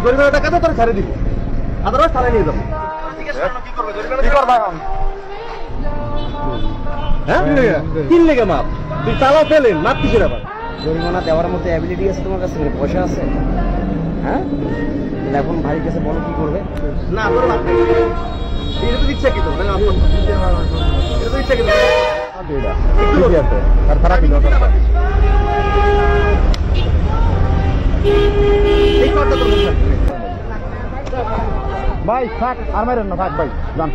জরিমানা টাকা তো তোর ছাড়ে দিব, আদারওয়াইজ থানায় নিয়ে যাবো। হ্যাঁ কি লেগে মাপ? তুই চালাও পেলেন, মাপ কিসের আবার? জরিমানা দেওয়ার মতো অ্যাবিলিটি আছে তোমার কাছে? পয়সা আছে? হ্যাঁ, এখন ভাইয়ের কাছে বলো কি করবে? না তোর মাপ নেই, এটা তো ইচ্ছা কি তোর? এটা তো ইচ্ছা কি তোর? আর খারাপ ভাই থাক, আর মারেন না, থাক ভাই যান।